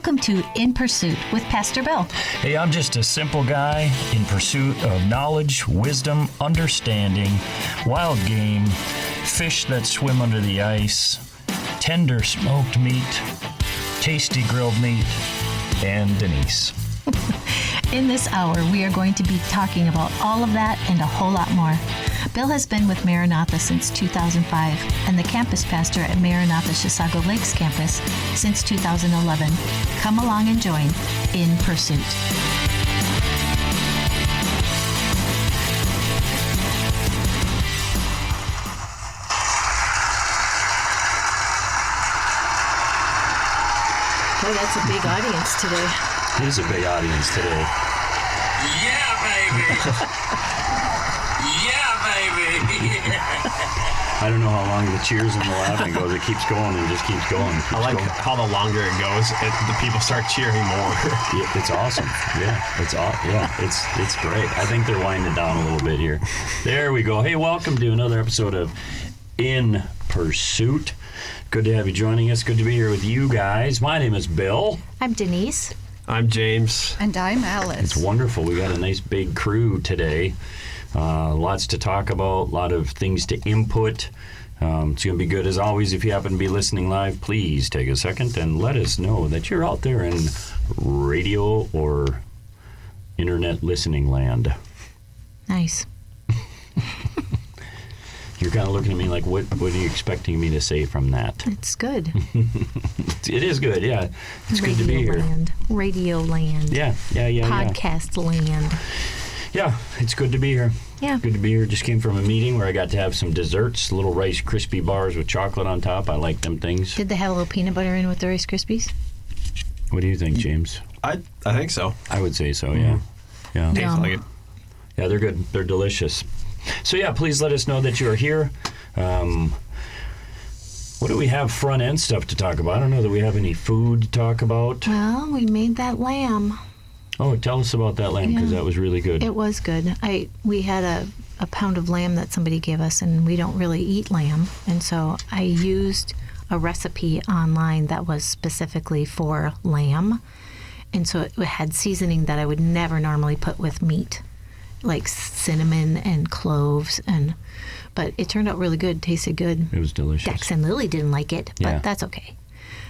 Welcome to In Pursuit with Pastor Bill. Hey, I'm just a simple guy in pursuit of knowledge, wisdom, understanding, wild game, fish that swim under the ice, tender smoked meat, tasty grilled meat, and Denise. In this hour, we are going to be talking about all of that and a whole lot more. Bill has been with Maranatha since 2005 and the campus pastor at Maranatha Chisago Lakes campus since 2011. Come along and join In Pursuit. Boy, that's a big audience today. It is a big audience today. Yeah, baby! I don't know how long the cheers and the laughing goes. It keeps going and just keeps going. I like how the longer it goes, the people start cheering more. Yeah, it's awesome. It's great. I think they're winding down a little bit here. There we go. Hey, welcome to another episode of In Pursuit. Good to have you joining us. Good to be here with you guys. My name is Bill. I'm Denise. I'm James. And I'm Alice. It's wonderful. We got a nice big crew today. Lots to talk about, a lot of things to input. It's going to be good as always. If you happen to be listening live, please take a second and let us know that you're out there in radio or internet listening land. Nice. You're kind of looking at me like, what are you expecting me to say from that? It's good. It is good, yeah. It's Radio good to be here. Land. Radio land. Yeah. Podcast land. Yeah, it's good to be here. Yeah. Good to be here. Just came from a meeting where I got to have some desserts, little Rice Krispie bars with chocolate on top. I like them things. Did they have a little peanut butter in with the Rice Krispies? What do you think, James? I think so. I would say so, yeah. Yeah. Tastes like it. Yeah, they're good. They're delicious. So, yeah, please let us know that you're here. What do we have front-end stuff to talk about? I don't know that we have any food to talk about. Well, we made that lamb. Oh, tell us about that lamb, because that was really good. It was good. We had a pound of lamb that somebody gave us, and we don't really eat lamb. And so I used a recipe online that was specifically for lamb. And so it had seasoning that I would never normally put with meat, like cinnamon and cloves. But it turned out really good. Tasted good. It was delicious. Dex and Lily didn't like it, but that's okay.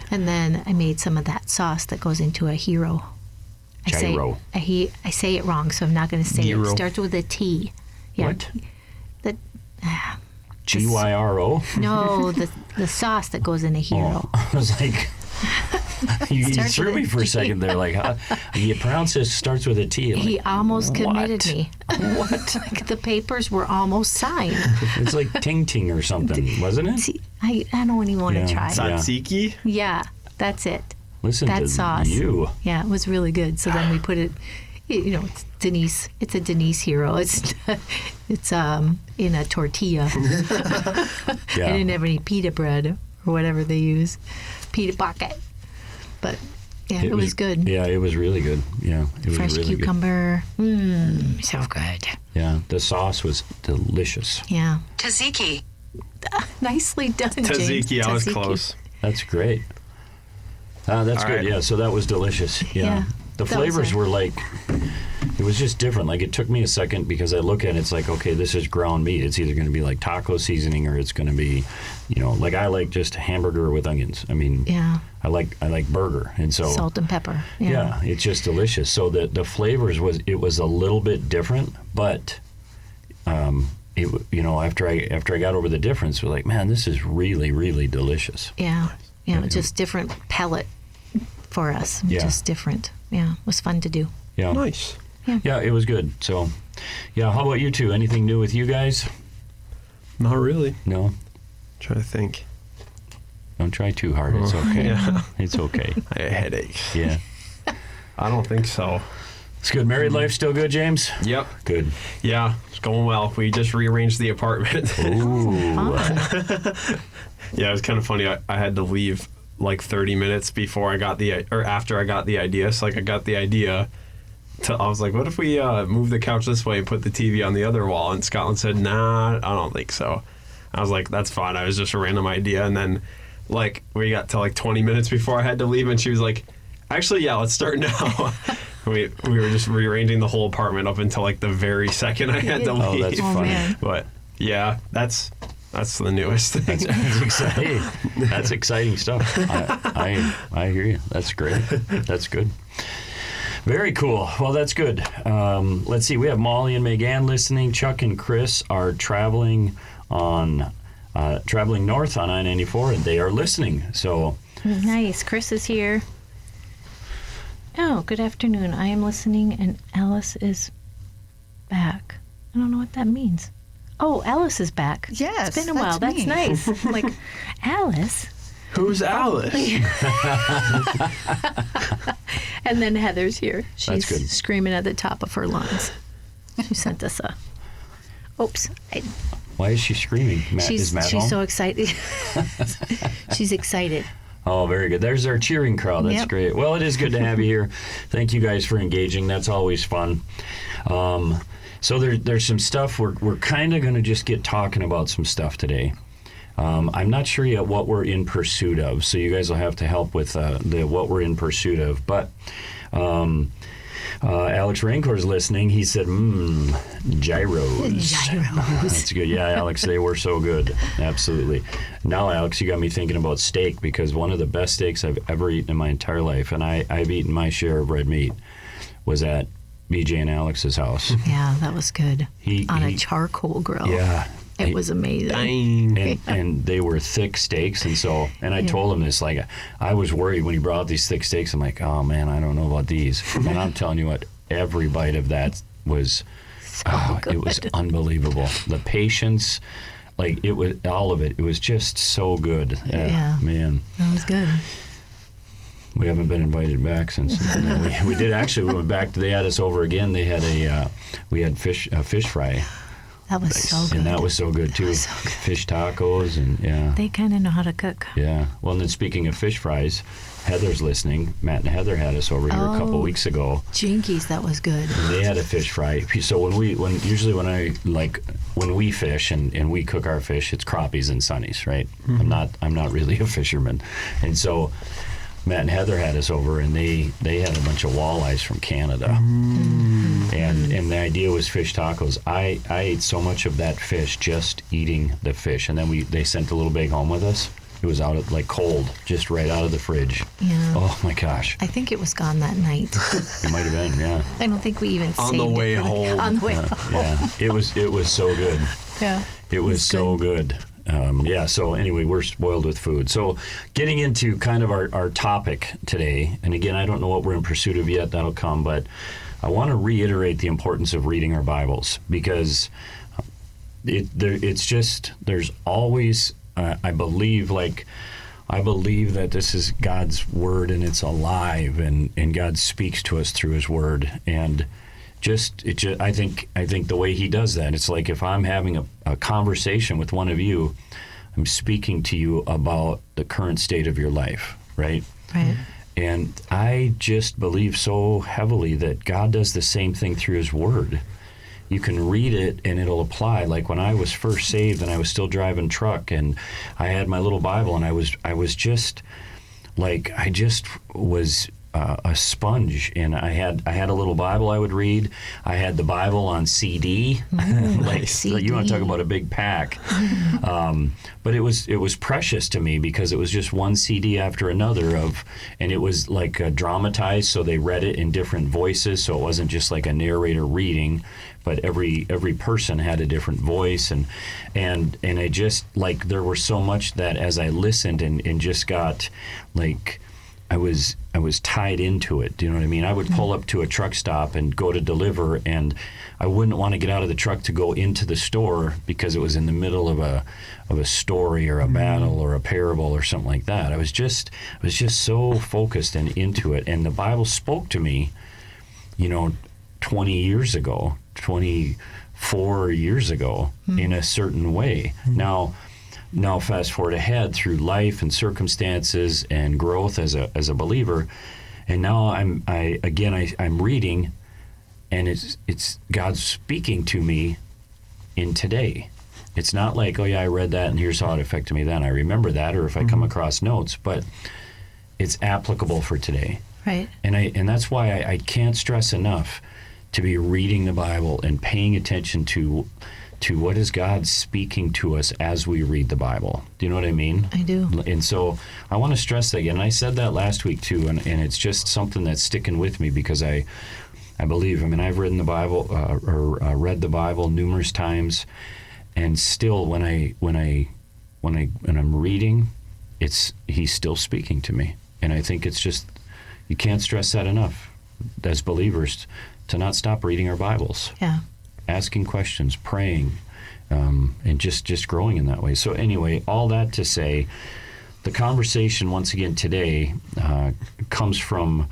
And then I made some of that sauce that goes into a hero. Gyro. I say it wrong, so I'm not going to say Gyro. it. It starts with a T. Yeah. What? The Gyro? No, the sauce that goes in a hero. Oh, I was like, you Starts threw with me a for a T. second there. Like, how, you pronounce this starts with a T. I'm He like, almost committed what? me. What? Like the papers were almost signed. It's like Ting Ting or something, wasn't it? See, I don't even want to try. Tzatziki? Yeah, that's it. Listen That to sauce. you. Yeah, it was really good. So then we put it, it's Denise. It's a Denise hero. It's in a tortilla. I didn't have any pita bread or whatever they use, pita pocket. But yeah, it was good. Yeah, it was really good. Yeah, it was Fresh really cucumber. So good. good. Yeah, the sauce was delicious. Yeah. Tzatziki. Nicely done, James. Tzatziki, I was Tzatziki. close. That's great. That's All good. right. Yeah, so that was delicious. Yeah. The that was flavors it. were like, it was just different. Like, it took me a second because I look at it, it's like, okay, this is ground meat. It's either going to be like taco seasoning or it's going to be, like I like just hamburger with onions. I mean, Yeah. I like burger. And so, Salt and pepper. yeah, it's just delicious. So the flavors was a little bit different, but after I got over the difference, we're like, man, this is really, really delicious. Yeah. Yeah. Just different palate for us. Yeah. Just different. Yeah. It was fun to do. Yeah. Nice. Yeah, it was good. So, yeah, how about you two? Anything new with you guys? Not really. No? Trying to think. Don't try too hard. It's okay. Yeah. It's okay. I had headaches. Yeah. I don't think so. It's good. Married life still good, James? Yep. Good. Yeah, it's going well. We just rearranged the apartment. Ooh. Yeah, it was kind of funny. I had to leave like 30 minutes before I got after I got the idea. So like I got the idea. I was like, what if we move the couch this way and put the TV on the other wall? And Scotland said, nah, I don't think so. I was like, that's fine. I was just a random idea. And then like we got to like 20 minutes before I had to leave and she was like, Actually, yeah, let's start now. we were just rearranging the whole apartment up until like the very second I had to leave. Oh, that's funny. man. But yeah, that's the newest thing. That's exciting. That's exciting stuff. I hear you. That's great. That's good. Very cool. Well, that's good. Let's see. We have Molly and Megan listening. Chuck and Chris are traveling north on I-94, and they are listening. So Nice. Chris is here. Oh, good afternoon. I am listening, and Alice is back. I don't know what that means. Oh, Alice is back. Yes, It's been a while. that's That's me. nice. I'm like, Alice? Who's Alice? And then Heather's here. She's good. screaming at the top of her lungs. She sent us a... Oops. why is she screaming? Is Matt she's home? so excited. She's excited. Oh, very good. There's our cheering crowd. That's Yep. great. Well, it is good to have you here. Thank you guys for engaging. That's always fun. So there's some stuff. We're kind of going to just get talking about some stuff today. I'm not sure yet what we're in pursuit of, so you guys will have to help with what we're in pursuit of. But Alex Rancor's listening. He said, gyros. That's good. Yeah, Alex, they were so good. Absolutely. Now, Alex, you got me thinking about steak, because one of the best steaks I've ever eaten in my entire life, and I've eaten my share of red meat, was at BJ and Alex's house. Yeah, that was good. On a he- charcoal grill. Yeah. It was amazing. Dang. And they were thick steaks, and I told him this, like, I was worried when he brought out these thick steaks. I'm like, oh man, I don't know about these. And I'm telling you what, every bite of that was good. it was unbelievable. The patience, like, it was all of it. It was just so good. Yeah. Man. That was good. We haven't been invited back since. we did actually. We went back. They had us over again. They had we had a fish fry. That was so good. And that was so good too. so good. Fish tacos and yeah. They kind of know how to cook. Yeah. Well, and then speaking of fish fries, Heather's listening. Matt and Heather had us over here a couple weeks ago. Jinkies, that was good. They had a fish fry. So when we fish and we cook our fish, it's crappies and sunnies, right? Mm-hmm. I'm not really a fisherman, and so Matt and Heather had us over, and they had a bunch of walleyes from Canada, and the idea was fish tacos. I ate so much of that fish just eating the fish, and then they sent a little bag home with us. It was out of, like, cold, just right out of the fridge. Yeah. Oh my gosh, I think it was gone that night. it might have been, yeah. I don't think we even On saved the it way for home. On the way home. Yeah, it was so good. Yeah. It was so good. So anyway, we're spoiled with food. So getting into kind of our topic today, and again, I don't know what we're in pursuit of yet. That'll come, but I want to reiterate the importance of reading our Bibles, because there's always, I believe that this is God's word, and it's alive, and God speaks to us through his word. And I think the way he does that, it's like if I'm having a conversation with one of you, I'm speaking to you about the current state of your life, right? Right. And I just believe so heavily that God does the same thing through his word. You can read it and it'll apply. Like when I was first saved and I was still driving truck and I had my little Bible, and I was just a sponge, and I had a little Bible I would read. I had the Bible on CD. CD. You want to talk about a big pack. But it was precious to me, because it was just one CD after another and it was like dramatized, so they read it in different voices, so it wasn't just like a narrator reading, but every person had a different voice, and I just, like, there were so much that as I listened and just got, like, I was tied into it. Do you know what I mean? I would pull up to a truck stop and go to deliver, and I wouldn't want to get out of the truck to go into the store because it was in the middle of a story or a battle or a parable or something like that. I was just so focused and into it, and the Bible spoke to me, 24 years ago in a certain way. Now fast forward ahead through life and circumstances and growth as a believer, and now I'm reading, and it's God speaking to me in today. It's not like, oh yeah, I read that and here's how it affected me then. I remember that, or if I come across notes, but it's applicable for today. Right. And that's why I can't stress enough to be reading the Bible and paying attention to what is God speaking to us as we read the Bible. Do you know what I mean? I do. And so I want to stress that again. And I said that last week too, and it's just something that's sticking with me because I believe. I mean, I've read the Bible read the Bible numerous times, and still when I'm reading, He's still speaking to me. And I think it's just, you can't stress that enough as believers to not stop reading our Bibles. Yeah. Asking questions, praying, and just growing in that way. So anyway, all that to say, the conversation once again today comes from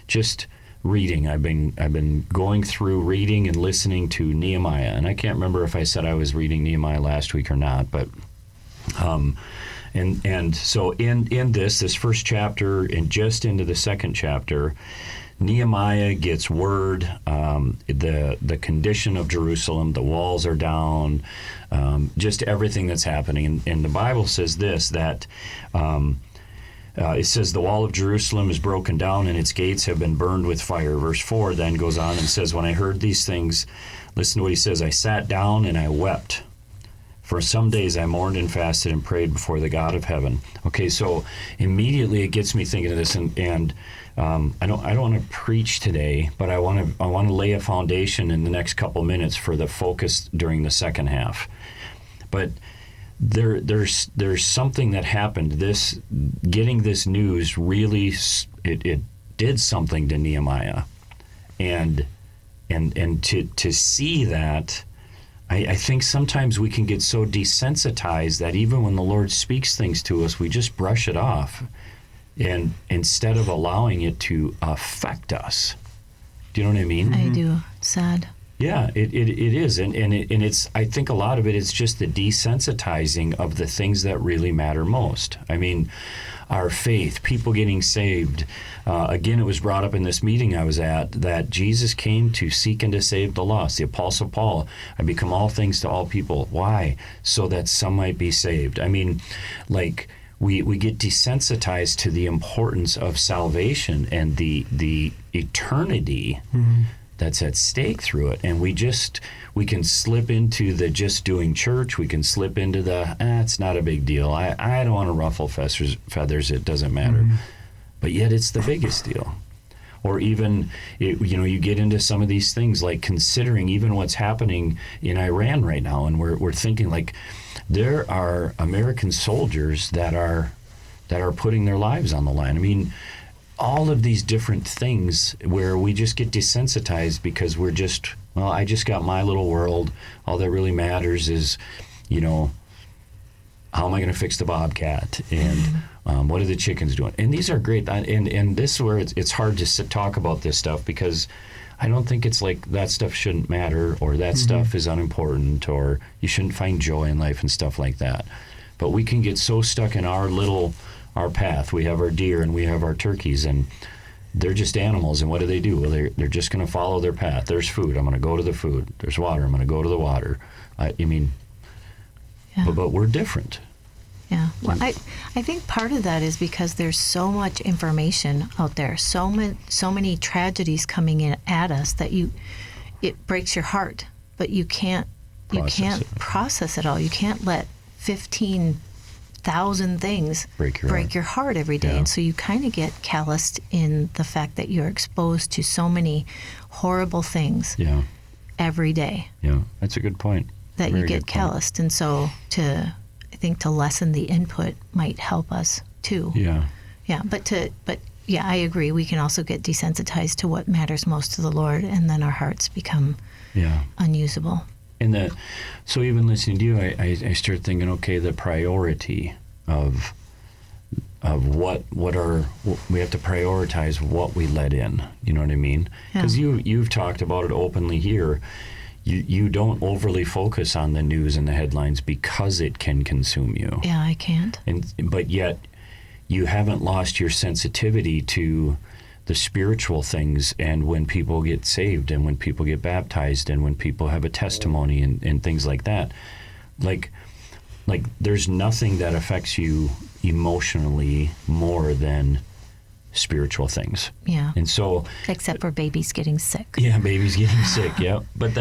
just reading. I've been going through reading and listening to Nehemiah, and I can't remember if I said I was reading Nehemiah last week or not, but and so in this first chapter and just into the second chapter, Nehemiah gets word, the condition of Jerusalem, the walls are down, just everything that's happening. And the Bible says this, that it says the wall of Jerusalem is broken down and its gates have been burned with fire. Verse 4 then goes on and says, when I heard these things, listen to what he says, I sat down and I wept. For some days I mourned and fasted and prayed before the God of heaven. Okay, so immediately it gets me thinking of this, and I don't want to preach today, but I want to lay a foundation in the next couple minutes for the focus during the second half. But there's something that happened. Getting this news really it did something to Nehemiah, and to see that. I think sometimes we can get so desensitized that even when the Lord speaks things to us, we just brush it off, and instead of allowing it to affect us. Do you know what I mean? I do. Sad. Yeah, it is, and it's. I think a lot of it is just the desensitizing of the things that really matter most. I mean, our faith, people getting saved. Again, it was brought up in this meeting I was at that Jesus came to seek and to save the lost. The Apostle Paul, I become all things to all people. Why? So that some might be saved. I mean, like we get desensitized to the importance of salvation and the eternity that's at stake through it, and we can slip into the just doing church. We can slip into the it's not a big deal. I don't want to ruffle feathers. It doesn't matter. But yet it's the biggest deal. Or even, you get into some of these things like considering even what's happening in Iran right now, and we're thinking like there are American soldiers that are putting their lives on the line. I mean, all of these different things where we just get desensitized because we're just, well, I just got my little world. All that really matters is, how am I going to fix the bobcat? And what are the chickens doing? And these are great. And this is where it's hard to talk about this stuff, because I don't think it's like that stuff shouldn't matter, or that stuff is unimportant, or you shouldn't find joy in life and stuff like that. But we can get so stuck in our path. We have our deer and we have our turkeys, and they're just animals. And what do? Well, they're just going to follow their path. There's food. I'm going to go to the food. There's water. I'm going to go to the water. But we're different. Yeah. Well, I think part of that is because there's so much information out there, so many tragedies coming in at us that it breaks your heart, but you can't process it all. You can't let 15,000 things break your heart every day. Yeah. And so you kind of get calloused in the fact that you're exposed to so many horrible things every day. Yeah, that's a good point. That you get calloused. And so I think to lessen the input might help us too. Yeah. Yeah, but I agree. We can also get desensitized to what matters most to the Lord, and then our hearts become unusable. And so even listening to you, I start thinking, okay, the priority of what we have to prioritize what we let in. You know what I mean? Because you've talked about it openly here. You don't overly focus on the news and the headlines because it can consume you. Yeah, I can't. But yet you haven't lost your sensitivity to the spiritual things, and when people get saved and when people get baptized and when people have a testimony and things like that. Like there's nothing that affects you emotionally more than spiritual things. Yeah. And so, Except for babies getting sick. yeah, babies getting sick, yeah. But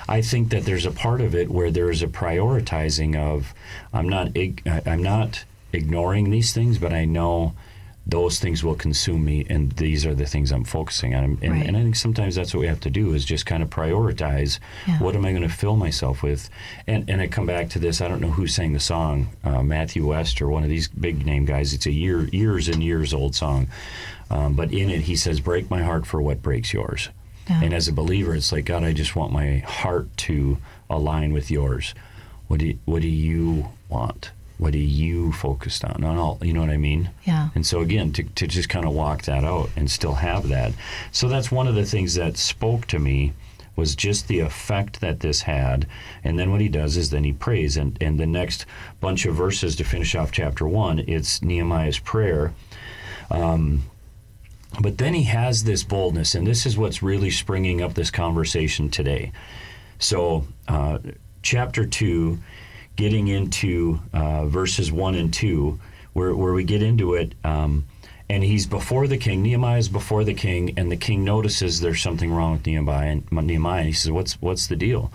I think that there's a part of it where there's a prioritizing of, I'm not ignoring these things, but I know those things will consume me, and these are the things I'm focusing on. And, Right. and I think sometimes that's what we have to do, is just kind of prioritize, what am I going to fill myself with? And I come back to this, I don't know who sang the song, Matthew West or one of these big name guys. It's a years and years old song. But in it, he says, break my heart for what breaks yours. Yeah. And as a believer, it's like, God, I just want my heart to align with yours. What do you want? What are you focused on? You know what I mean? Yeah. And so again, to just kind of walk that out and still have that. So that's one of the things that spoke to me, was just the effect that this had. And then what he does is then he prays. And the next bunch of verses to finish off chapter 1, it's Nehemiah's prayer. But then he has this boldness, and this is what's really springing up this conversation today. So chapter 2, getting into verses 1 and 2, where we get into it, and he's before the king. Nehemiah is before the king, and the king notices there's something wrong with Nehemiah. And he says, "What's the deal?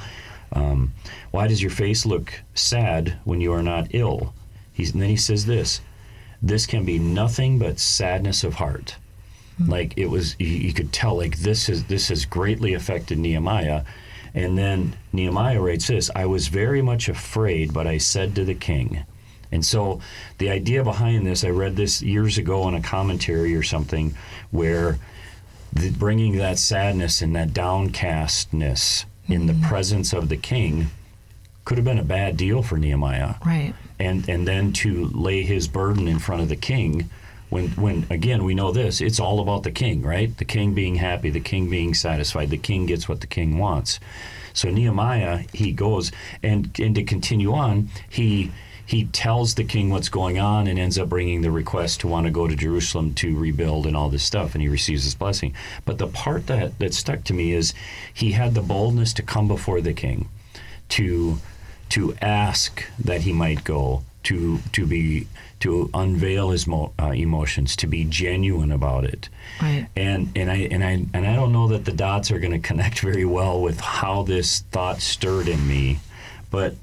Why does your face look sad when you are not ill?" And then he says this can be nothing but sadness of heart. Like it was, you could tell, like this has greatly affected Nehemiah. And then Nehemiah writes this, "I was very much afraid, but I said to the king." And so the idea behind this, I read this years ago in a commentary or something, where bringing that sadness and that downcastness in the presence of the king could have been a bad deal for Nehemiah. Right. And then to lay his burden in front of the king, when again, we know this, it's all about the king, right? The king being happy, the king being satisfied, the king gets what the king wants. So Nehemiah, he goes, and to continue on, he tells the king what's going on, and ends up bringing the request to want to go to Jerusalem to rebuild and all this stuff, and he receives this blessing. But the part that stuck to me is he had the boldness to come before the king, to ask that he might go, to unveil his emotions, to be genuine about it. Right. And I don't know that the dots are going to connect very well with how this thought stirred in me, but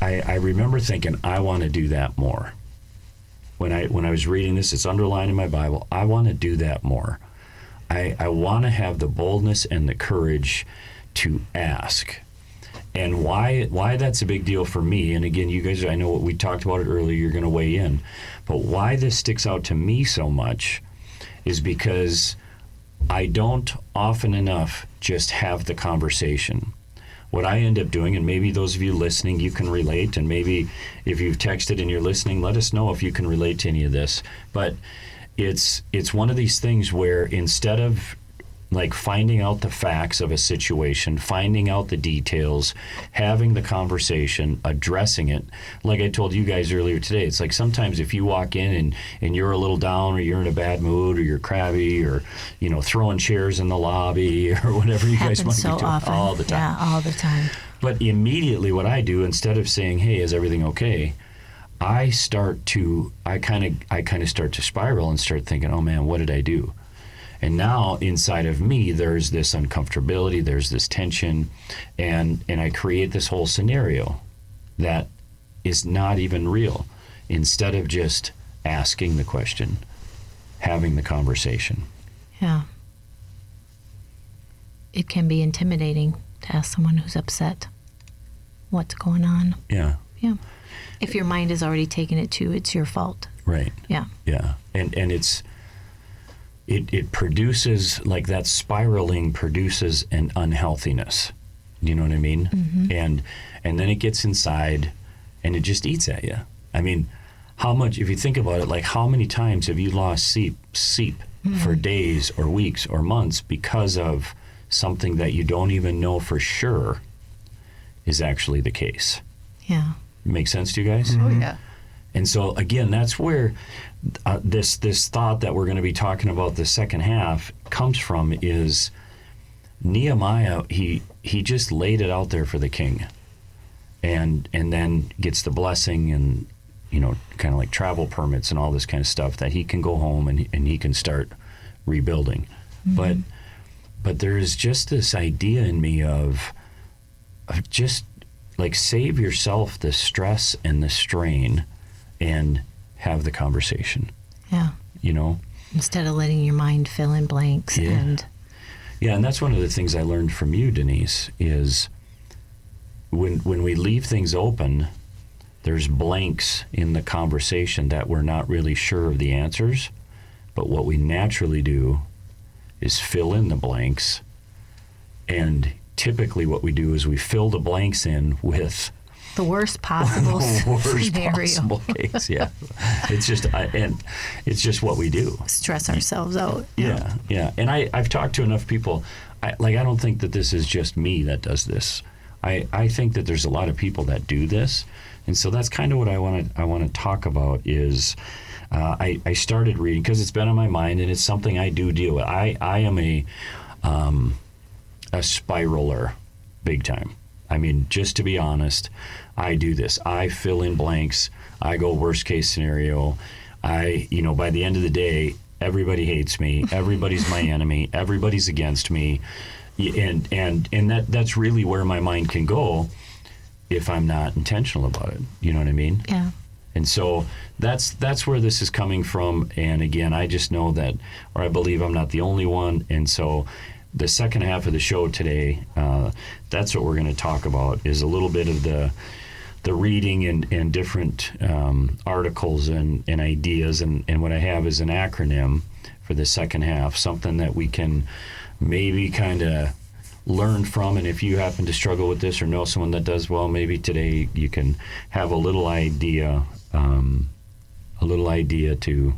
I remember thinking, I want to do that more. When I was reading this, it's underlined in my Bible. I want to do that more. I want to have the boldness and the courage to ask. And why that's a big deal for me, and again, you guys, I know we talked about it earlier, you're going to weigh in, but why this sticks out to me so much is because I don't often enough just have the conversation. What I end up doing, and maybe those of you listening, you can relate, and maybe if you've texted and you're listening, let us know if you can relate to any of this, but it's one of these things where instead of like finding out the facts of a situation, finding out the details, having the conversation, addressing it. Like I told you guys earlier today, it's like sometimes if you walk in and you're a little down, or you're in a bad mood, or you're crabby, or throwing chairs in the lobby, or whatever you guys might so be doing often. all the time. Yeah, all the time. But immediately what I do, instead of saying, "Hey, is everything okay?" I kind of start to spiral and start thinking, "Oh man, what did I do?" And now inside of me, there's this uncomfortability, there's this tension, and I create this whole scenario that is not even real. Instead of just asking the question, having the conversation. Yeah. It can be intimidating to ask someone who's upset what's going on. Yeah. Yeah. If your mind has already taken it to, it's your fault. Right. Yeah. Yeah. And it produces, like that spiraling produces an unhealthiness. You know what I mean? Mm-hmm. And then it gets inside and it just eats at you. I mean, how much, if you think about it, like how many times have you lost sleep for days or weeks or months because of something that you don't even know for sure is actually the case? Yeah. Make sense to you guys? Oh, yeah. And so again, that's where this thought that we're going to be talking about the second half comes from. Is Nehemiah, he just laid it out there for the king, and then gets the blessing, and kind of like travel permits and all this kind of stuff, that he can go home and he can start rebuilding. Mm-hmm. But there is just this idea in me of just like, save yourself the stress and the strain and have the conversation. Yeah. Instead of letting your mind fill in blanks. Yeah, and that's one of the things I learned from you, Denise, is when we leave things open, there's blanks in the conversation that we're not really sure of the answers. But what we naturally do is fill in the blanks. And typically what we do is we fill the blanks in with the worst possible scenario. Possible case. Yeah, it's just what we do. Stress ourselves out. Yeah. And I've talked to enough people. I don't think that this is just me that does this. I think that there's a lot of people that do this, and so that's kind of what I want to talk about. Is I started reading because it's been on my mind, and it's something I do deal with. I am a spiraler, big time. I mean, just to be honest, I do this. I fill in blanks. I go worst case scenario. By the end of the day, everybody hates me. Everybody's my enemy. Everybody's against me. And that's really where my mind can go if I'm not intentional about it. You know what I mean? Yeah. And so that's where this is coming from. And again, I just know that, or I believe I'm not the only one. And so the second half of the show today, that's what we're going to talk about, is a little bit of the reading and different articles and ideas. And what I have is an acronym for the second half, something that we can maybe kind of learn from. And if you happen to struggle with this or know someone that does, well, maybe today you can have a little idea to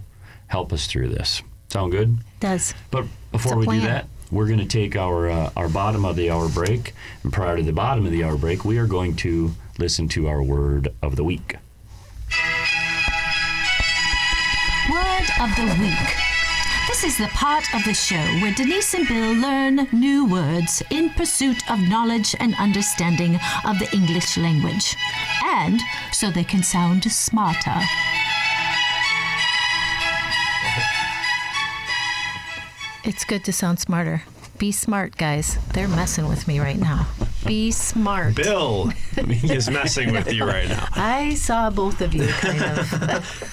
help us through this. Sound good? It does. But before we do that, we're going to take our bottom of the hour break. And prior to the bottom of the hour break, we are going to listen to our word of the week. Word of the week. This is the part of the show where Denise and Bill learn new words in pursuit of knowledge and understanding of the English language, and so they can sound smarter. It's good to sound smarter. Be smart, guys. They're messing with me right now. Be smart. Bill is messing with you right now. I saw both of you, kind of.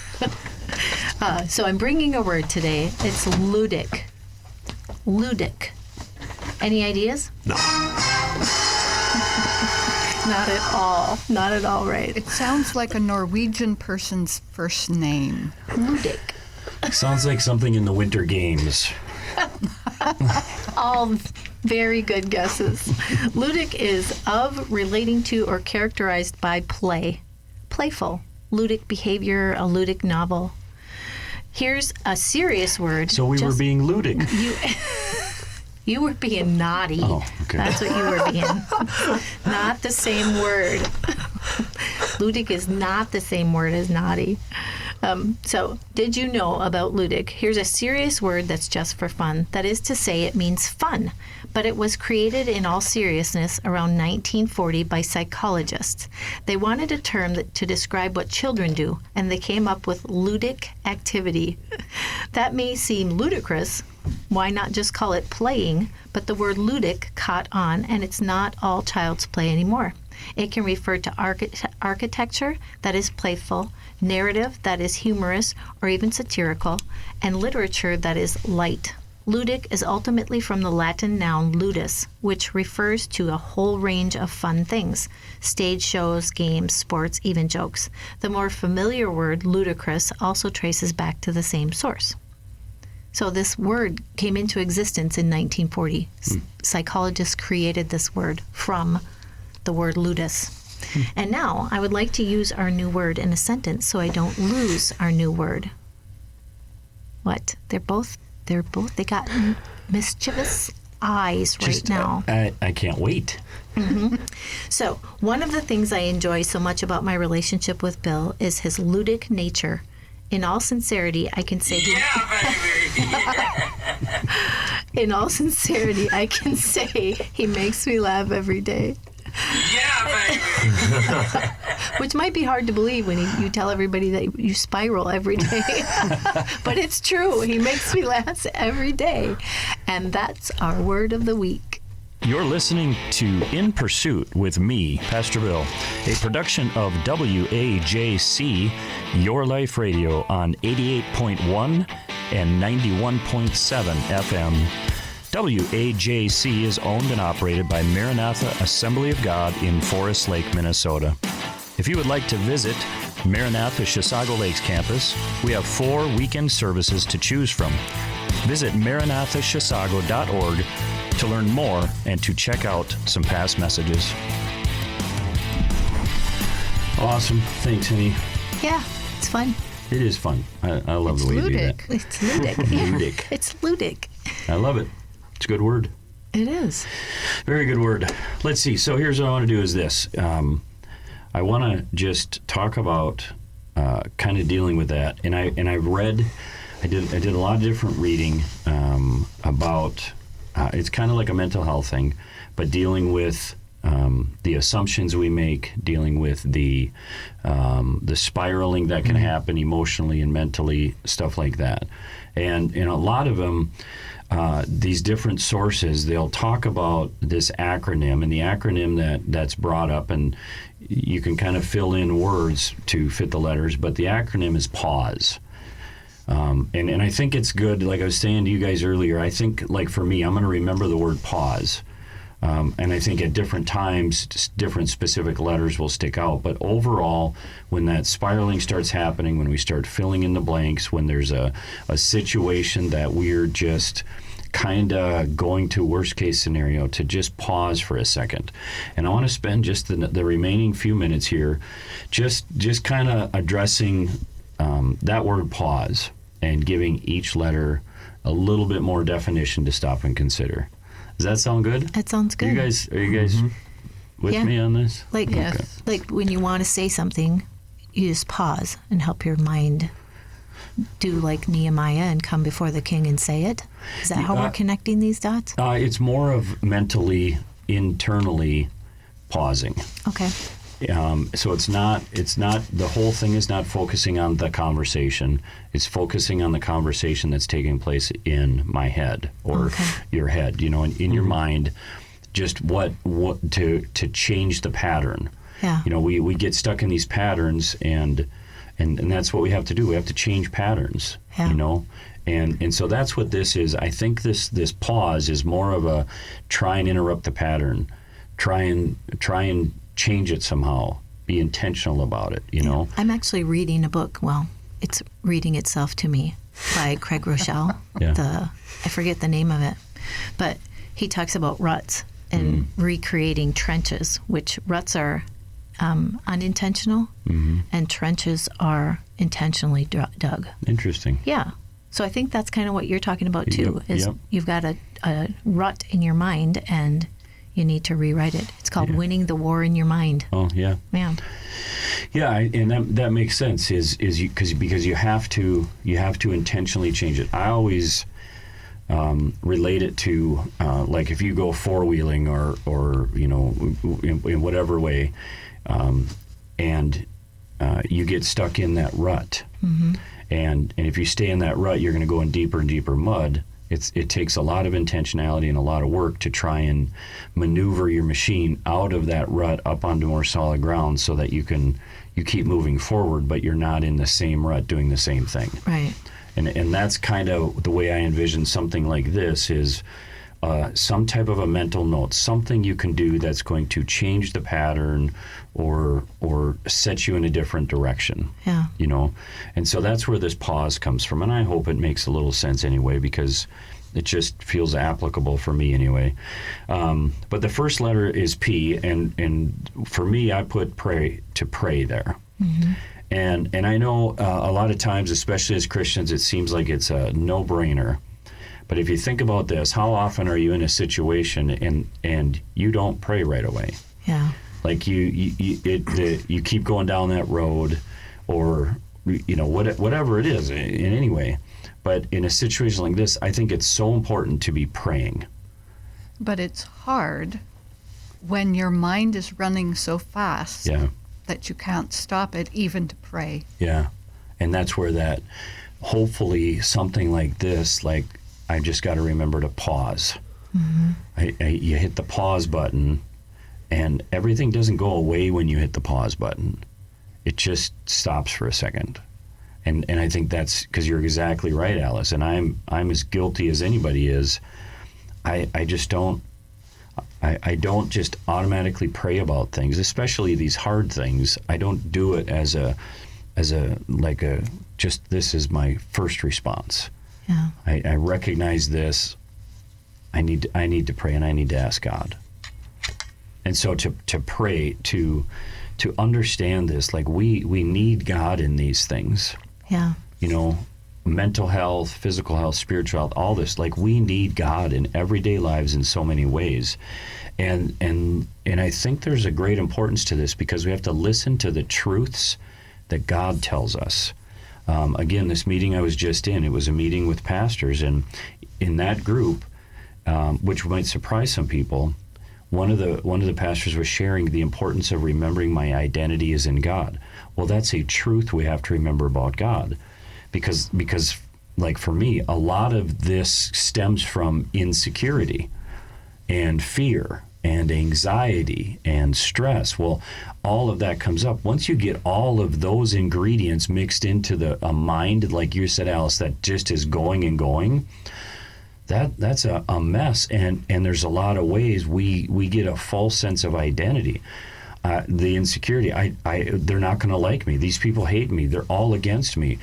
So I'm bringing a word today. It's ludic. Ludic. Any ideas? No. Not at all. Not at all right. It sounds like a Norwegian person's first name. Ludic. Sounds like something in the Winter Games. All very good guesses. Ludic is of, relating to, or characterized by play. Playful. Ludic behavior, a ludic novel. Here's a serious word. So we were being ludic. You were being naughty. Oh, okay. That's what you were being. Not the same word. Ludic is not the same word as naughty. So, did you know about ludic? Here's a serious word that's just for fun. That is to say, it means fun, but it was created in all seriousness around 1940 by psychologists. They wanted a term to describe what children do, and they came up with ludic activity. That may seem ludicrous. Why not just call it playing? But the word ludic caught on, and it's not all child's play anymore. It can refer to architecture that is playful, narrative that is humorous or even satirical, and literature that is light. Ludic is ultimately from the Latin noun ludus, which refers to a whole range of fun things: stage shows, games, sports, even jokes. The more familiar word ludicrous also traces back to the same source. So this word came into existence in 1940. Psychologists created this word from the word ludus. And now I would like to use our new word in a sentence so I don't lose our new word. What? They got mischievous eyes right now. I can't wait. Mm-hmm. So one of the things I enjoy so much about my relationship with Bill is his ludic nature. In all sincerity, I can say in all sincerity, I can say he makes me laugh every day. Yeah, baby. Which might be hard to believe when you tell everybody that you spiral every day. But it's true. He makes me laugh every day. And that's our word of the week. You're listening to In Pursuit with me, Pastor Bill, a production of WAJC, Your Life Radio on 88.1 and 91.7 FM. WAJC is owned and operated by Maranatha Assembly of God in Forest Lake, Minnesota. If you would like to visit Maranatha Chisago Lakes campus, we have 4 weekend services to choose from. Visit maranathachisago.org to learn more and to check out some past messages. Awesome. Thanks, honey. Yeah, it's fun. It is fun. I love the way you do that. It's ludic. Yeah. Ludic. It's ludic. I love it. It's a good word. It is. Very good word. Let's see. So here's what I want to do is this. I want to just talk about kind of dealing with that. And I did a lot of different reading about. It's kind of like a mental health thing, but dealing with the assumptions we make, dealing with the spiraling that can happen emotionally and mentally, stuff like that. And a lot of them, these different sources, they'll talk about this acronym, and the acronym that's brought up, and you can kind of fill in words to fit the letters, but the acronym is PAUSE. And I think it's good, like I was saying to you guys earlier, I think, like for me, I'm going to remember the word pause. And I think at different times, just different specific letters will stick out. But overall, when that spiraling starts happening, when we start filling in the blanks, when there's a situation that we're just kind of going to worst case scenario, to just pause for a second. And I want to spend just the remaining few minutes here just kind of addressing that word pause and giving each letter a little bit more definition to stop and consider. Does that sound good? That sounds good. Are you guys with me on this? Like, Yes. like when you want to say something, you just pause and help your mind do like Nehemiah and come before the king and say it. Is that how we're connecting these dots? It's more of mentally, internally pausing. Okay. So it's not the whole thing is not focusing on the conversation. It's focusing on the conversation that's taking place in my head or your head, in your mind, just what to change the pattern. Yeah. We get stuck in these patterns and that's what we have to do. We have to change patterns, Yeah. And so that's what this is. I think this pause is more of a try and interrupt the pattern. Try and change it somehow. Be intentional about it, I'm actually reading a book. Well, it's reading itself to me by Craig Rochelle. Yeah. I forget the name of it, but he talks about ruts and recreating trenches, which ruts are unintentional and trenches are intentionally dug. Interesting. Yeah. So I think that's kind of what you're talking about too, Yep, is yep. you've got a rut in your mind and you need to rewrite it. It's called winning the war in your mind. Oh, yeah. Yeah. Yeah, and that makes sense because you have to intentionally change it. I always relate it to like if you go four-wheeling or in whatever way, and you get stuck in that rut, and if you stay in that rut, you're going to go in deeper and deeper mud. It takes a lot of intentionality and a lot of work to try and maneuver your machine out of that rut up onto more solid ground so that you keep moving forward, but you're not in the same rut doing the same thing. Right. And that's kind of the way I envision something like this is some type of a mental note, something you can do that's going to change the pattern or set you in a different direction. Yeah. And so that's where this pause comes from, and I hope it makes a little sense anyway because it just feels applicable for me anyway. But the first letter is P, and for me I put pray there. And I know a lot of times, especially as Christians, it seems like it's a no-brainer. But if you think about this, how often are you in a situation and you don't pray right away? Yeah. Like you keep going down that road, or whatever it is in any way. But in a situation like this, I think it's so important to be praying. But it's hard when your mind is running so fast Yeah. that you can't stop it even to pray. Yeah. And that's where that, hopefully something like this, like I just got to remember to pause. You hit the pause button, and everything doesn't go away when you hit the pause button. It just stops for a second. And I think that's because you're exactly right, Alice. And I'm as guilty as anybody is. I just don't. I don't just automatically pray about things, especially these hard things. I don't do it as a just this is my first response. Yeah. I recognize this. I need to pray, and I need to ask God. And so to pray, to understand this, like we need God in these things. Yeah. You know, mental health, physical health, spiritual health, all this. Like we need God in everyday lives in so many ways. And I think there's a great importance to this because we have to listen to the truths that God tells us. Again, this meeting I was just in, it was a meeting with pastors, and in that group, which might surprise some people, one of the pastors was sharing the importance of remembering my identity is in God. Well, that's a truth we have to remember about God, because like for me, a lot of this stems from insecurity and fear and anxiety and stress. Well, all of that comes up. Once you get all of those ingredients mixed into a mind, like you said, Alice, that just is going and going, that's a mess. And there's a lot of ways we get a false sense of identity. The insecurity, they're not going to like me. These people hate me. They're all against me.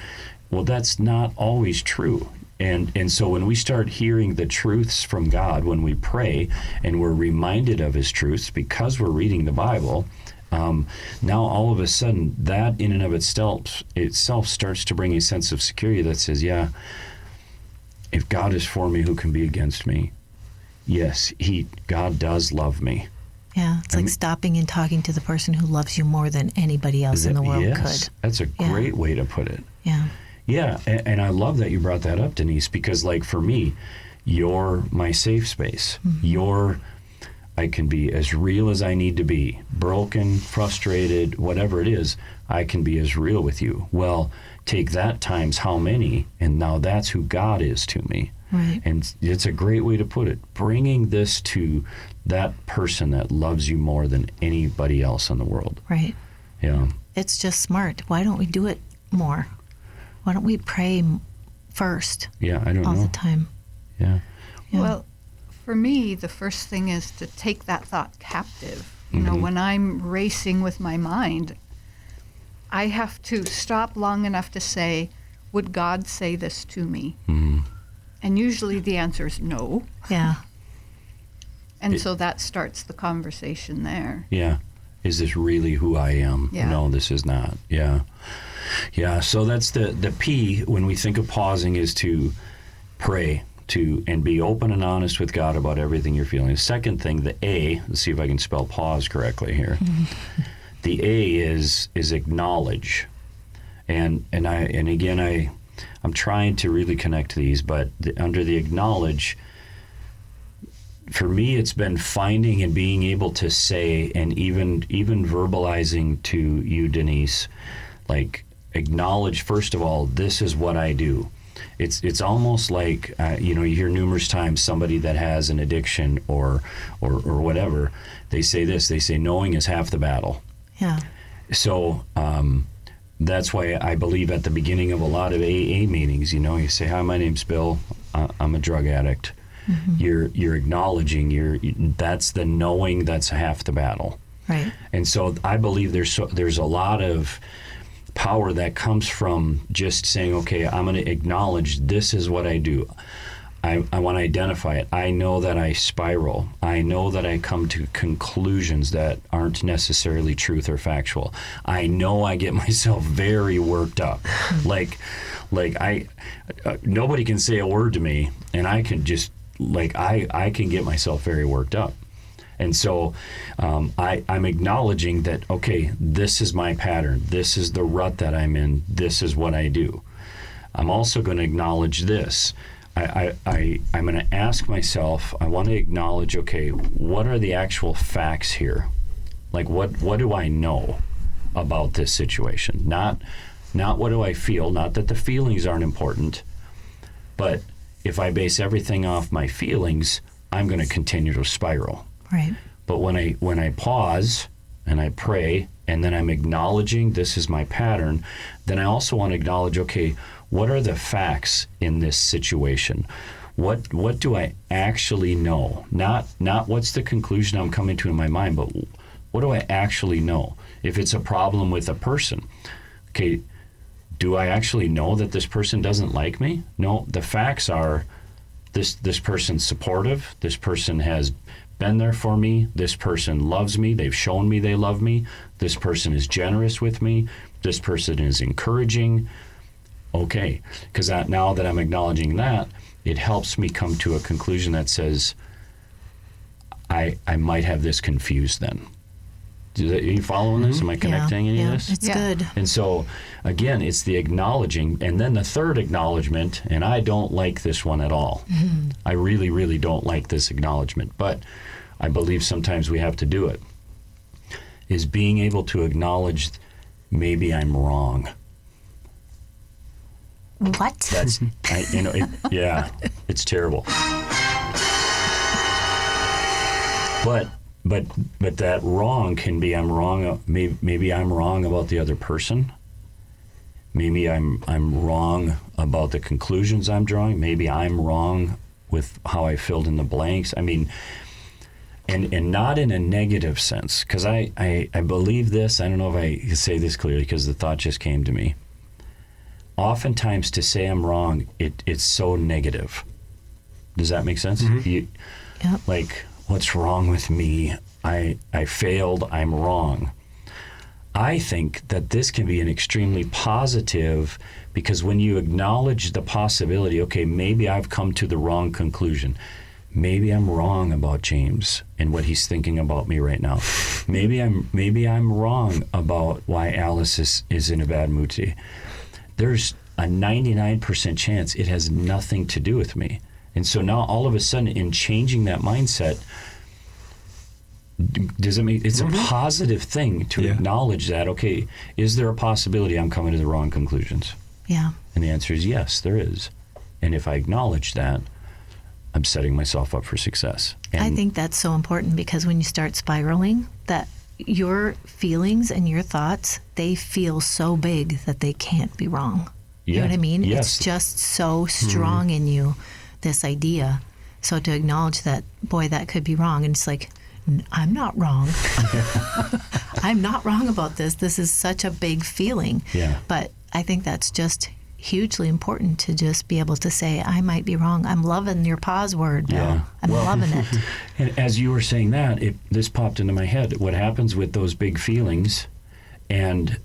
Well, that's not always true. And so when we start hearing the truths from God, when we pray and we're reminded of his truths because we're reading the Bible, now all of a sudden that in and of itself starts to bring a sense of security that says, yeah, if God is for me, who can be against me? Yes, God does love me. Yeah, it's like stopping and talking to the person who loves you more than anybody else in the world could. That's a great way to put it. Yeah. Yeah, and I love that you brought that up, Denise, because like for me, you're my safe space. I can be as real as I need to be, broken, frustrated, whatever it is, I can be as real with you. Well, take that times how many, and now that's who God is to me. Right. And it's a great way to put it, bringing this to that person that loves you more than anybody else in the world. Right. Yeah. It's just smart. Why don't we do it more? Why don't we pray first? Yeah, I don't know. All the time. Yeah. Well, for me, the first thing is to take that thought captive. You know, when I'm racing with my mind, I have to stop long enough to say, would God say this to me? And usually the answer is no. Yeah. And so that starts the conversation there. Yeah. Is this really who I am? Yeah. No, this is not. Yeah. Yeah. So that's the P when we think of pausing is to pray and be open and honest with God about everything you're feeling. The second thing, the A, let's see if I can spell pause correctly here. The A is acknowledge. And again, I'm trying to really connect these, but under the acknowledge, for me, it's been finding and being able to say, and even verbalizing to you, Denise, like acknowledge, first of all, this is what I do. It's almost like, you hear numerous times somebody that has an addiction or whatever, they say this, they say knowing is half the battle. Yeah. So that's why I believe at the beginning of a lot of AA meetings, you say, hi, my name's Bill, I'm a drug addict. You're acknowledging, that's the knowing, that's half the battle. Right. And so I believe there's a lot of power that comes from just saying, okay, I'm going to acknowledge this is what I do. I want to identify it. I know that I spiral. I know that I come to conclusions that aren't necessarily truth or factual. I know I get myself very worked up. like nobody can say a word to me, and I can just, I can get myself very worked up. And so I'm acknowledging that, okay, this is my pattern. This is the rut that I'm in. This is what I do. I'm also going to acknowledge this. I'm going to ask myself, I want to acknowledge, okay, what are the actual facts here? Like, what do I know about this situation? Not what do I feel, not that the feelings aren't important, but if I base everything off my feelings, I'm going to continue to spiral. Right. But when I pause and I pray, and then I'm acknowledging this is my pattern, then I also want to acknowledge, okay, what are the facts in this situation? What do I actually know? Not what's the conclusion I'm coming to in my mind, but what do I actually know? If it's a problem with a person, okay, do I actually know that this person doesn't like me? No, the facts are this person's supportive, this person has been there for me, this person loves me, they've shown me they love me, this person is generous with me, this person is encouraging. Okay, because now that I'm acknowledging that, it helps me come to a conclusion that says, I might have this confused then. Are you following this? Am I connecting any of this? It's good. And so, again, it's the acknowledging. And then the third acknowledgement, and I don't like this one at all. Mm-hmm. I really, really don't like this acknowledgement. But I believe sometimes we have to do it, is being able to acknowledge maybe I'm wrong. What? That's, it's terrible. But that wrong can be I'm wrong. Maybe I'm wrong about the other person. Maybe I'm wrong about the conclusions I'm drawing. Maybe I'm wrong with how I filled in the blanks. I mean, and not in a negative sense, because I believe this. I don't know if I can say this clearly because the thought just came to me. Oftentimes, to say I'm wrong, it's so negative. Does that make sense? Yep. Like, what's wrong with me? I failed, I'm wrong. I think that this can be an extremely positive, because when you acknowledge the possibility, okay, maybe I've come to the wrong conclusion. Maybe I'm wrong about James and what he's thinking about me right now. Maybe I'm wrong about why Alice is in a bad mood today. There's a 99% chance it has nothing to do with me. And so now all of a sudden, in changing that mindset, does it mean it's a positive thing to acknowledge that, okay, is there a possibility I'm coming to the wrong conclusions? Yeah. And the answer is yes, there is. And if I acknowledge that, I'm setting myself up for success. And I think that's so important, because when you start spiraling, that your feelings and your thoughts, they feel so big that they can't be wrong. You know what I mean? Yes. It's just so strong in you, this idea. So to acknowledge that, boy, that could be wrong. And it's like, I'm not wrong. I'm not wrong about this. This is such a big feeling. Yeah. But I think that's just hugely important, to just be able to say, I might be wrong. I'm loving your pause word, Bill. Yeah. I'm loving it. And as you were saying that, this popped into my head. What happens with those big feelings and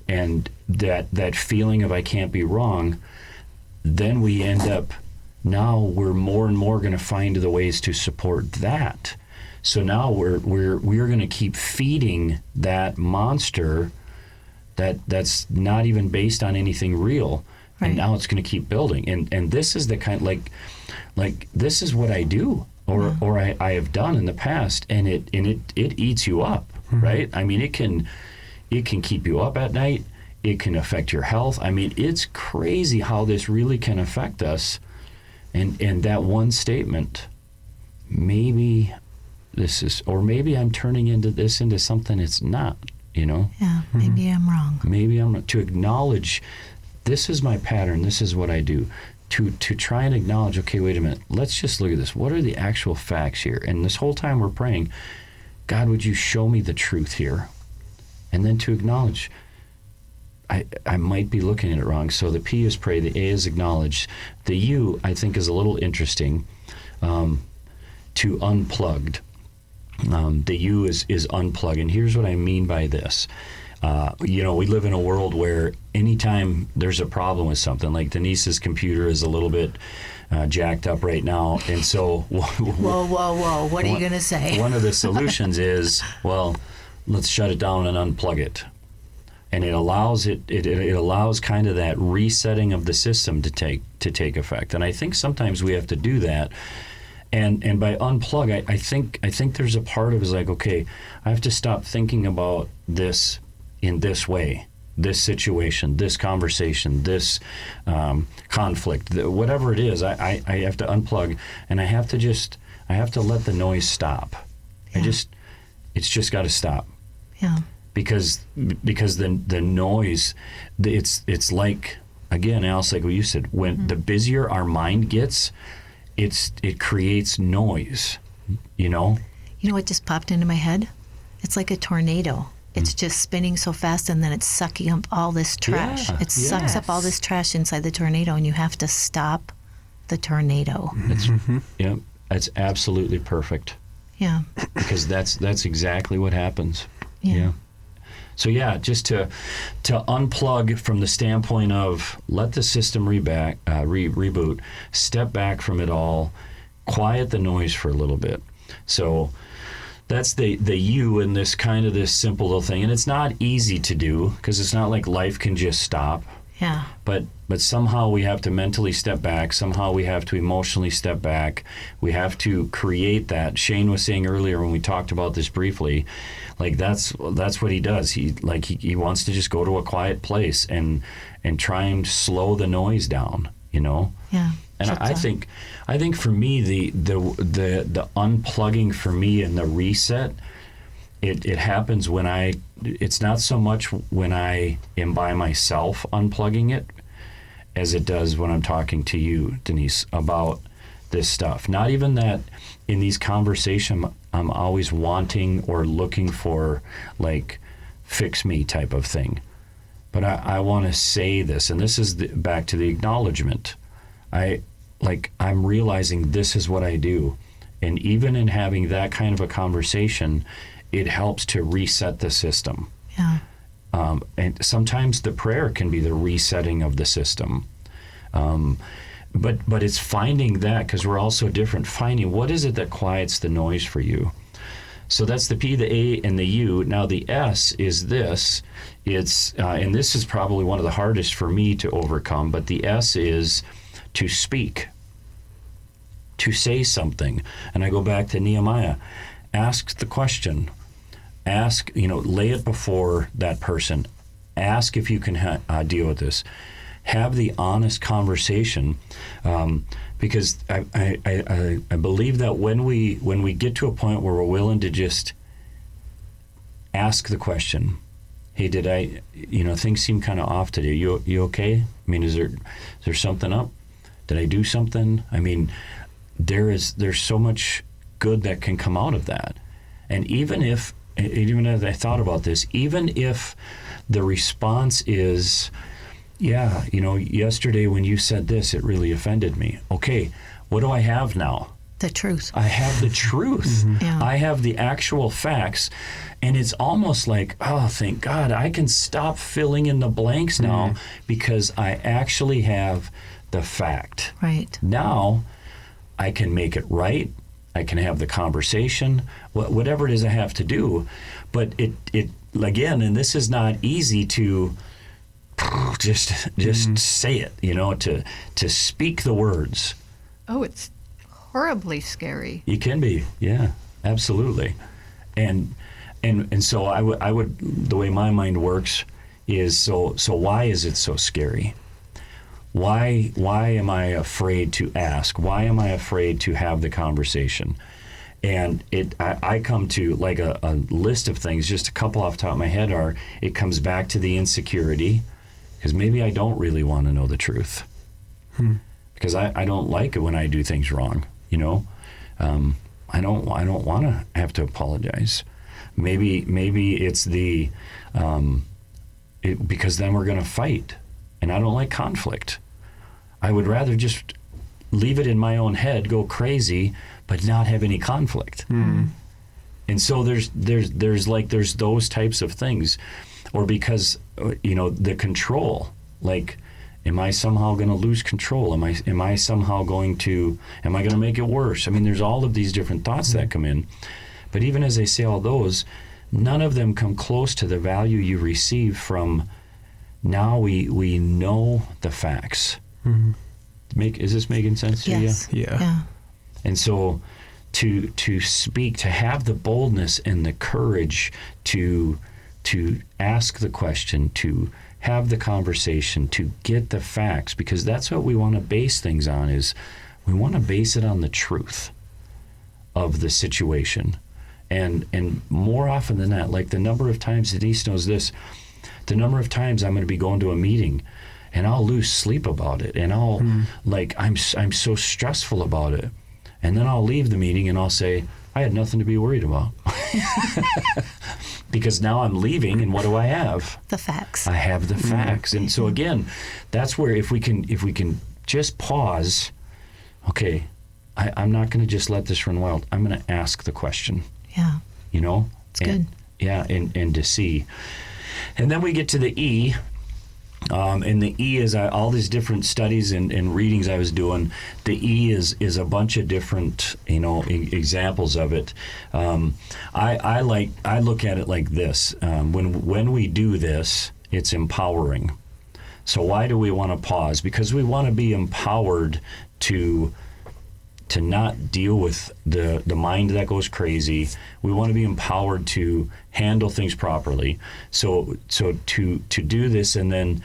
that feeling of I can't be wrong, then we end up, now we're more and more going to find the ways to support that. So now we're going to keep feeding that monster that's not even based on anything real. Right. And now it's going to keep building. And this is the kind, like this is what I do or I have done in the past, and it eats you up, right? I mean, it can keep you up at night. It can affect your health. I mean, it's crazy how this really can affect us. And that one statement, maybe this is, or maybe I'm turning into something it's not, you know? Yeah, maybe I'm wrong. Maybe I'm, to acknowledge this is my pattern, this is what I do. To try and acknowledge, okay, wait a minute, let's just look at this. What are the actual facts here? And this whole time we're praying, God, would you show me the truth here? And then to acknowledge, I might be looking at it wrong. So the P is pray, the A is acknowledge. The U, I think, is a little interesting, to unplugged. The U is unplug. And here's what I mean by this. We live in a world where anytime there's a problem with something, like Denise's computer is a little bit jacked up right now. And so... Whoa. What are you going to say? One of the solutions is, well, let's shut it down and unplug it. and it allows it allows kind of that resetting of the system to take effect. And I think sometimes we have to do that. And by unplug, I think there's a part of it is like, okay, I have to stop thinking about this in this way, this situation, this conversation, this conflict, whatever it is. I have to unplug, and I have to let the noise stop. Yeah. It's just got to stop. Yeah. Because the noise, it's like, again, Alice, like what you said, when the busier our mind gets, it creates noise, You know what just popped into my head? It's like a tornado. It's just spinning so fast, and then it's sucking up all this trash. Yeah, It sucks up all this trash inside the tornado, and you have to stop the tornado. Yeah, that's absolutely perfect. Yeah. Because that's exactly what happens. Yeah. So yeah, just to unplug from the standpoint of let the system reboot, step back from it all, quiet the noise for a little bit. So that's the you in this kind of this simple little thing, and it's not easy to do because it's not like life can just stop. Yeah. But somehow we have to mentally step back. Somehow we have to emotionally step back. We have to create that. Shane was saying earlier when we talked about this briefly, like that's what he does. He wants to just go to a quiet place and try and slow the noise down. Yeah. And I think for me the unplugging for me and the reset, it happens when it's not so much when I am by myself unplugging it as it does when I'm talking to you, Denise, about this stuff. Not even that in these conversations I'm always wanting or looking for like fix me type of thing. But I want to say this, and this is back to the acknowledgement. I'm realizing this is what I do. And even in having that kind of a conversation, it helps to reset the system. Yeah. And sometimes the prayer can be the resetting of the system. But it's finding that, because we're all so different, finding what is it that quiets the noise for you. So that's the P, the A, and the U. Now the S is this. It's and this is probably one of the hardest for me to overcome, but the S is to speak, to say something. And I go back to Nehemiah. Ask the question. Ask, lay it before that person. Ask if you can deal with this. Have the honest conversation, because I believe that when we get to a point where we're willing to just ask the question, hey, did I, things seem kind of off today. You okay? I mean, is there something up? Did I do something? I mean, there's so much good that can come out of that. And even as I thought about this, even if the response is, yeah, yesterday when you said this, it really offended me. Okay, what do I have now? The truth. I have the truth. Mm-hmm. Yeah. I have the actual facts. And it's almost like, oh, thank God, I can stop filling in the blanks now because I actually have the fact. Right. Now I can make it right. I can have the conversation, whatever it is I have to do. But it again, and this is not easy to just say it, to speak the words. Oh, it's horribly scary. You can be, yeah, absolutely. And so I would the way my mind works is so why is it so scary? Why am I afraid to ask? Why am I afraid to have the conversation? And I come to like a list of things, just a couple off the top of my head are, it comes back to the insecurity, because maybe I don't really want to know the truth. Because I don't like it when I do things wrong, I don't want to have to apologize. Maybe it's because then we're going to fight. And I don't like conflict. I would rather just leave it in my own head, go crazy, but not have any conflict. And so there's those types of things, or because the control. Like, am I somehow going to lose control? Am I somehow going to make it worse? I mean, there's all of these different thoughts that come in. But even as I say all those, none of them come close to the value you receive from now we know the facts. Is this making sense to Yes. you? Yeah. And so to speak, to have the boldness and the courage to ask the question, to have the conversation, to get the facts, because that's what we want to base things on, is we want to base it on the truth of the situation. And more often than not, like the number of times, Denise knows this, the number of times I'm going to be going to a meeting and I'll lose sleep about it, and I'll like I'm so stressful about it, and then I'll leave the meeting and I'll say, I had nothing to be worried about. Because now I'm leaving, and what do I have? The facts. I have the facts. And so again, that's where if we can just pause, okay, I'm not going to just let this run wild. I'm going to ask the question. Yeah. You know? It's good. Yeah, and to see. And then we get to the E. And the E is all these different studies and readings I was doing. The E is a bunch of different, examples of it. I look at it like this. When we do this, it's empowering. So why do we want to pause? Because we want to be empowered to not deal with the mind that goes crazy. We want to be empowered to handle things properly. So to do this, and then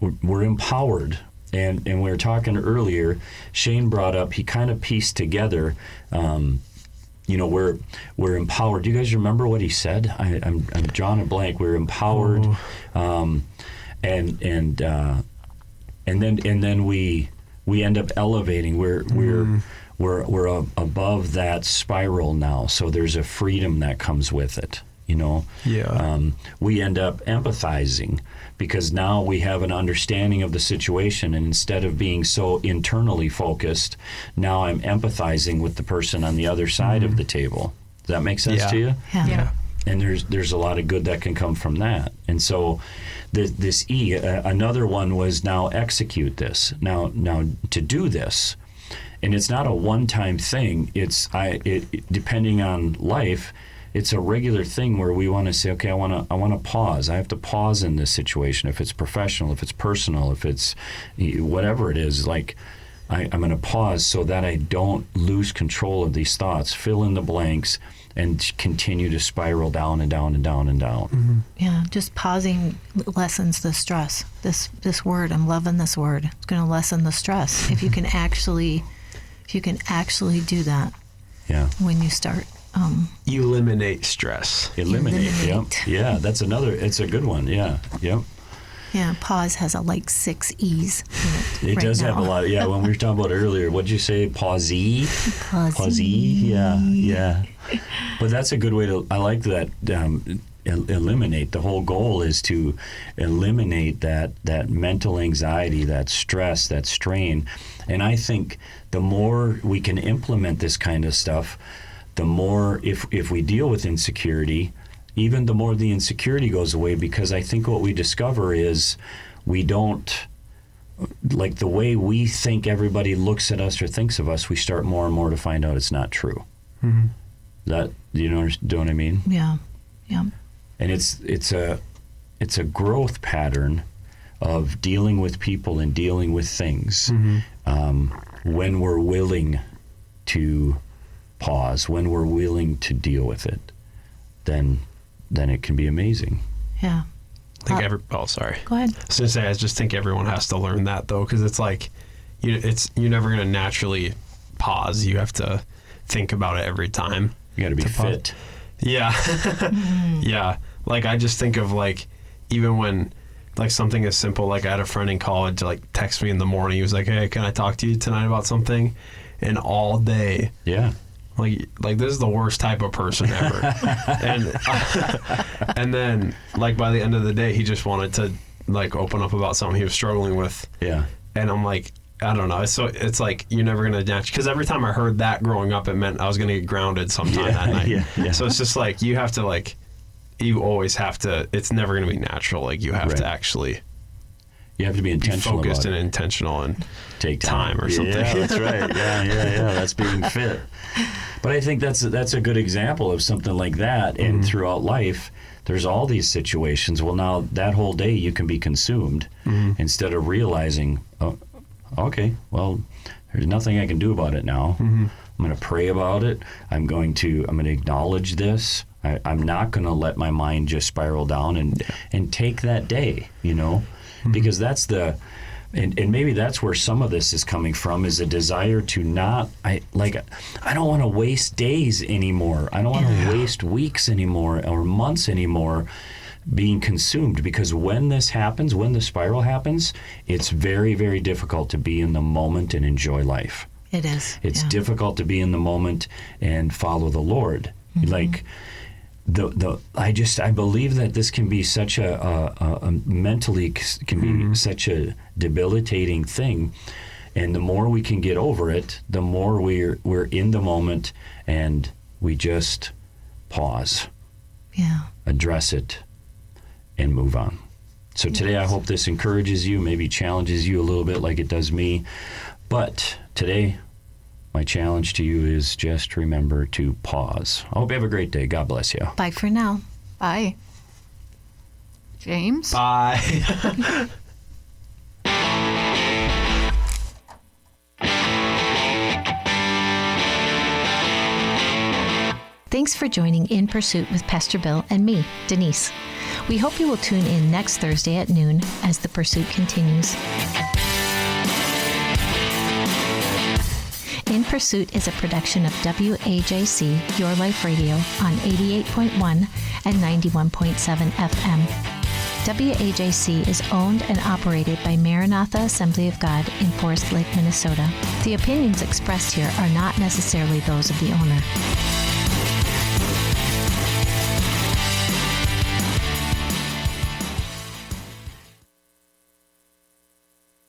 we're empowered. And we were talking earlier, Shane brought up, he kind of pieced together, we're empowered. Do you guys remember what he said? I'm drawing a blank. We're empowered, and then we end up elevating. We're above that spiral now, so there's a freedom that comes with it, Yeah. We end up empathizing because now we have an understanding of the situation, and instead of being so internally focused, now I'm empathizing with the person on the other side of the table. Does that make sense to you? Yeah. And there's a lot of good that can come from that. And so this E, another one was now execute this. Now to do this. And it's not a one-time thing. It's depending on life, it's a regular thing where we want to say, okay, I want to pause. I have to pause in this situation. If it's professional, if it's personal, if it's whatever it is, like I'm going to pause so that I don't lose control of these thoughts, fill in the blanks, and continue to spiral down and down and down and down. Yeah, just pausing lessens the stress. This word, I'm loving this word. It's going to lessen the stress if you can actually do that. Yeah. When you start. Eliminate stress. Eliminate. Eliminate. Yeah. That's another. It's a good one. Yeah. Yep. Yeah. Pause has 6 E's in it. It right does have now. a lot. Yeah. When we were talking about earlier, what'd you say? Pausey. Pausey. Yeah. But that's a good way to. I like that. Eliminate. The whole goal is to eliminate that mental anxiety, that stress, that strain. And I think the more we can implement this kind of stuff, the more, if we deal with insecurity, even the more the insecurity goes away, because I think what we discover is we don't, like the way we think everybody looks at us or thinks of us, we start more and more to find out it's not true. That, you know what I mean? Yeah. Yeah. And it's a growth pattern of dealing with people and dealing with things. When we're willing to pause, when we're willing to deal with it, then it can be amazing. Yeah. I think sorry. Go ahead. I was gonna say, I just think everyone has to learn that though, because it's like, you're never gonna naturally pause. You have to think about it every time. You got to be fit. Yeah. Yeah. Like I just think of even when something as simple, like I had a friend in college text me in the morning. He was like, hey, can I talk to you tonight about something? And all day. Yeah. Like this is the worst type of person ever. and then by the end of the day, he just wanted to open up about something he was struggling with. Yeah. And I'm like, I don't know. It's like you're never gonna because every time I heard that growing up, it meant I was gonna get grounded sometime that night. Yeah. So it's just you have to you always have to. It's never gonna be natural. You have to actually. You have to be intentional focused about and it. intentional and Take time or something. Yeah, that's right. Yeah. That's being fit. But I think that's a good example of something like that. And throughout life, there's all these situations. Well, now that whole day you can be consumed instead of realizing, oh, okay, well, there's nothing I can do about it now. I'm going to pray about it. I'm going to acknowledge this. I'm not going to let my mind just spiral down and take that day, because that's and maybe that's where some of this is coming from, is a desire to not, I don't want to waste days anymore. I don't want to waste weeks anymore or months anymore being consumed, because when this happens, when the spiral happens, it's very, very difficult to be in the moment and enjoy life. It is. It's difficult to be in the moment and follow the Lord. Like I believe that this can be such a mentally can be such a debilitating thing, and the more we can get over it, the more we're in the moment and we just pause, address it, and move on. So today I hope this encourages you, maybe challenges you a little bit like it does me. But today, my challenge to you is just remember to pause. I hope you have a great day. God bless you. Bye for now. Bye. James? Bye. Thanks for joining In Pursuit with Pastor Bill and me, Denise. We hope you will tune in next Thursday at noon as the pursuit continues. In Pursuit is a production of WAJC, Your Life Radio, on 88.1 and 91.7 FM. WAJC is owned and operated by Maranatha Assembly of God in Forest Lake, Minnesota. The opinions expressed here are not necessarily those of the owner.